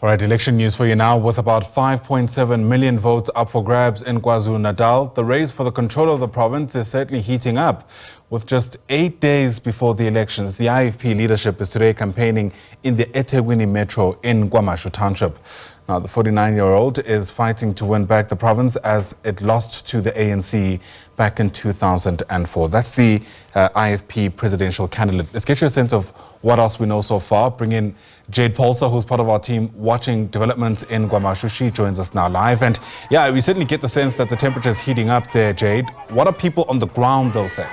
All right, election news for you now. With about 5.7 million votes up for grabs in KwaZulu-Natal, the race for the control of the province is certainly heating up. With just 8 days before the elections, the IFP leadership is today campaigning in the eThekwini metro in Kwa-Mashu township. Now, the 49-year-old is fighting to win back the province as it lost to the ANC back in 2004. That's the IFP presidential candidate. Let's get you a sense of what else we know so far. Bring in Jade Paulse, who's part of our team watching developments in KwaMashu. She joins us now live. And yeah, we certainly get the sense that the temperature is heating up there, Jade. What are people on the ground, though, saying?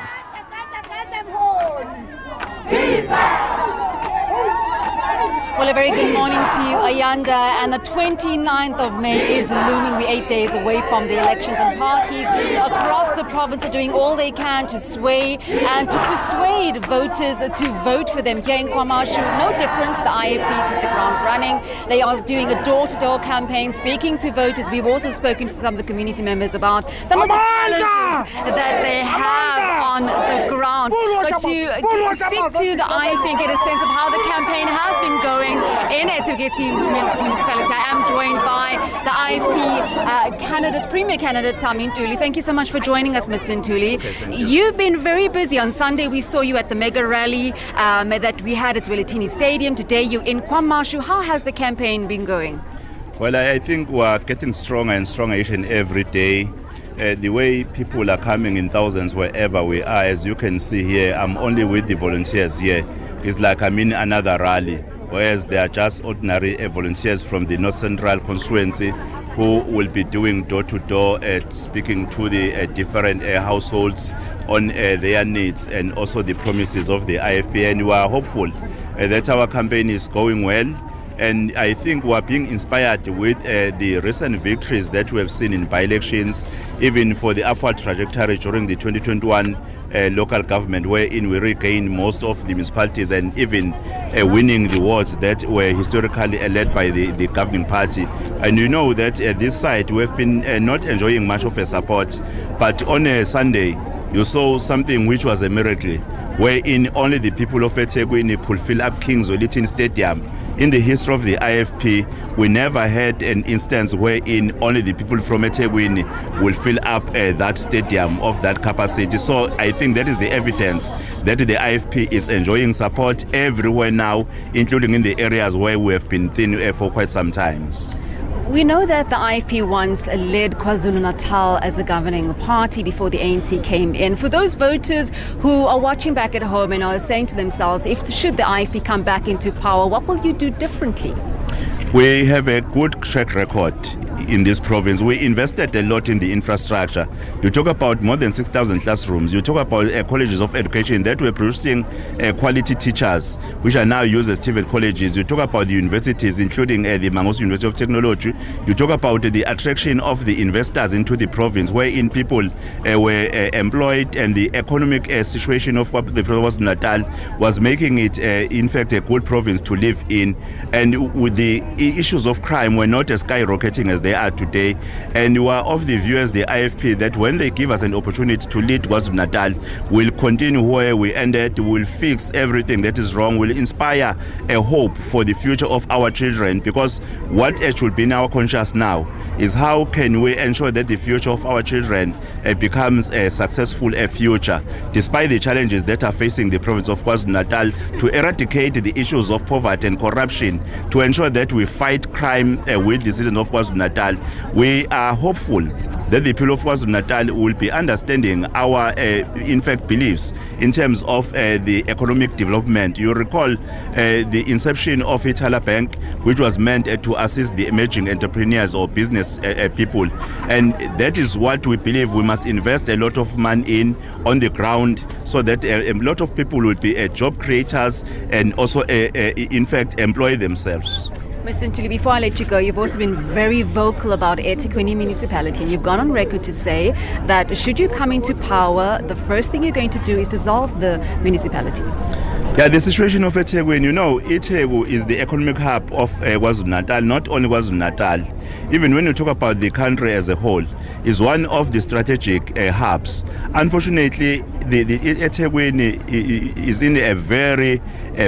Well, a very good morning to you, Ayanda. And the 29th of May is looming. We're 8 days away from the elections, and parties across the province are doing all they can to sway and to persuade voters to vote for them. Here in KwaMashu, no different. The IFP's hit the ground running. They are doing a door-to-door campaign, speaking to voters. We've also spoken to some of the community members about some of the challenges that they have on the ground. But to speak to the IFP and get a sense of how the campaign has been going in eThekwini Municipality, I am joined by the IFP candidate, Premier candidate Ntuli. Thank you so much for joining us, Mr. Ntuli. You've been very busy. On Sunday, we saw you at the mega rally that we had at Zwelithini Stadium. Today, you're in KwaMashu. How has the campaign been going? Well, I think we're getting stronger and stronger each and every day. The way people are coming in thousands wherever we are, as you can see here, I'm only with the volunteers here. It's like I'm in another rally, whereas they are just ordinary volunteers from the North Central constituency who will be doing door-to-door, speaking to the different households on their needs and also the promises of the IFP. And we are hopeful that our campaign is going well. And I think we are being inspired with the recent victories that we have seen in by-elections, even for the upward trajectory during the 2021 local government, wherein we regained most of the municipalities and even winning the wards that were historically led by the governing party. And you know that this side we have been not enjoying much of a support, but on a Sunday you saw something which was a miracle, wherein only the people of eThekwini could fill up King Zwelithini Stadium. In the history of the IFP, we never had an instance wherein only the people from eThekwini will fill up that stadium of that capacity. So I think that is the evidence that the IFP is enjoying support everywhere now, including in the areas where we have been thin for quite some time. We know that the IFP once led KwaZulu-Natal as the governing party before the ANC came in. For those voters who are watching back at home and are saying to themselves, should the IFP come back into power, what will you do differently? We have a good track record in this province. We invested a lot in the infrastructure. You talk about more than 6,000 classrooms. You talk about colleges of education that were producing quality teachers, which are now used as TVET colleges. You talk about the universities, including the Mangosi University of Technology. You talk about the attraction of the investors into the province, wherein people were employed, and the economic situation of the province of Natal was making it, in fact, a good province to live in. And with the issues of crime were not as skyrocketing as they are today, and we are of the view as the IFP that when they give us an opportunity to lead KwaZulu-Natal, we'll continue where we ended, we'll fix everything that is wrong, we'll inspire a hope for the future of our children, because what should be in our conscience now is how can we ensure that the future of our children becomes a successful future, despite the challenges that are facing the province of KwaZulu-Natal, to eradicate the issues of poverty and corruption, to ensure that we fight crime with the citizens of KwaZulu-Natal. We are hopeful that the people of KwaZulu-Natal will be understanding our, in fact, beliefs in terms of the economic development. You recall the inception of Ithala Bank, which was meant to assist the emerging entrepreneurs or business people. And that is what we believe we must invest a lot of money in on the ground, so that a lot of people will be job creators and also, in fact, employ themselves. Mr. Ntuli, before I let you go, you've also been very vocal about eThekwini Municipality, and you've gone on record to say that should you come into power, the first thing you're going to do is dissolve the municipality. Yeah, the situation of eThekwini, you know, eThekwini is the economic hub of KwaZulu-Natal, not only KwaZulu-Natal. Even when you talk about the country as a whole, is one of the strategic hubs. Unfortunately, the eThekwini is in a very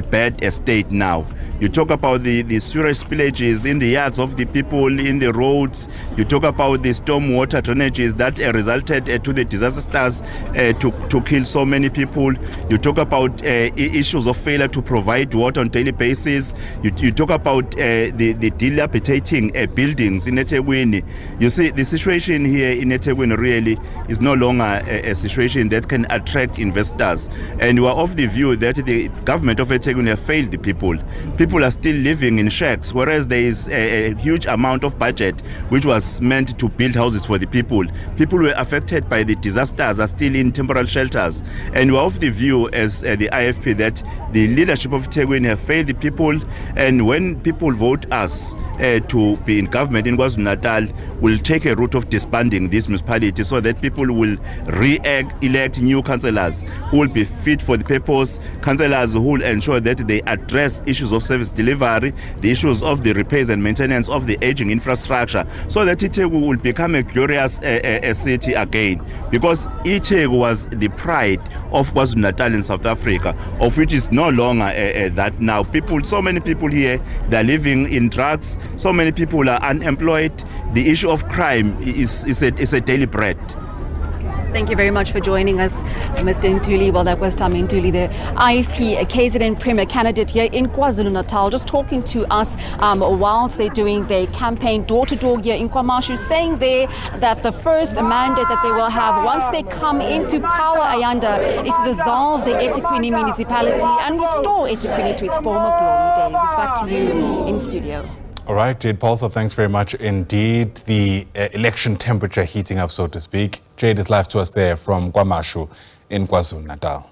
bad state now. You talk about the sewage spillages in the yards of the people, in the roads. You talk about the stormwater drainages that resulted to the disasters to kill so many people. You talk about issues of failure to provide water on daily basis. You talk about the dilapidating buildings in eThekwini. You see, the situation here in eThekwini really is no longer a situation that can attract investors. And we are of the view that the government of eThekwini have failed the people. People are still living in shacks, whereas there is a huge amount of budget which was meant to build houses for the people. People who were affected by the disasters are still in temporary shelters. And we are of the view as the IFP that the leadership of eThekwini have failed the people. And when people vote us to be in government in KwaZulu-Natal, we'll take a route of disbanding this municipality so that people will elect new councillors who will be fit for the purpose, councillors who will ensure that they address issues of service delivery, the issues of the repairs and maintenance of the aging infrastructure, so that eThekwini will become a glorious city again. Because eThekwini was the pride of KwaZulu-Natal in South Africa, of which is no longer that now. So many people here, they're living in drugs, so many people are unemployed. The issue of crime is a daily bread. Thank you very much for joining us, Mr. Ntuli. Well, that was Tami Ntuli, the IFP KZN Premier candidate here in KwaZulu-Natal, just talking to us whilst they're doing their campaign door-to-door here in KwaMashu, saying there that the first mandate that they will have once they come into power, Ayanda, is to dissolve the eThekwini Municipality and restore eThekwini to its former glory days. It's back to you in studio. All right, Jade Paulse, thanks very much indeed. The election temperature heating up, so to speak. Jade is live to us there from KwaMashu in KwaZulu-Natal.